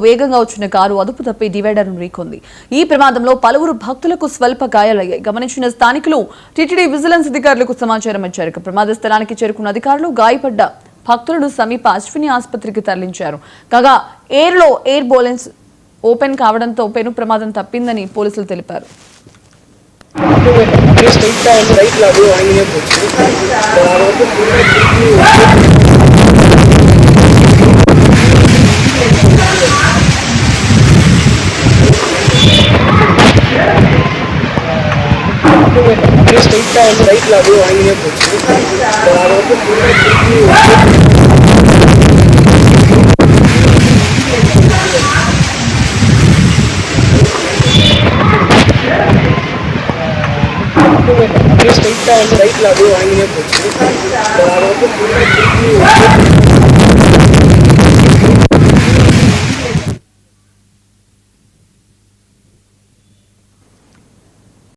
వేగంగా వచ్చిన కారు అదుపు తప్పి డివైడర్ను ఢీకొంది. ఈ ప్రమాదంలో పలువురు భక్తులకు స్వల్ప గాయాలయ్యాయి. గమనించిన స్థానికులు టీటీడీ విజిలెన్స్ అధికారులకు సమాచారం ఇచ్చారు. ప్రమాద స్థలానికి చేరుకున్న అధికారులు గాయపడ్డ భక్తులను సమీప అశ్విని ఆసుపత్రికి తరలించారు. కాగా ఎయిర్ బోలెన్స్ ఓపెన్ కావడంతో పెను ప్రమాదం తప్పిందని పోలీసులు తెలిపారు. ரைட்ல அப்படியே வாங்கினே போச்சு. ஸ்ட்ரைட்டா வந்து ரைட்ல அப்படியே வாங்கினே போச்சு.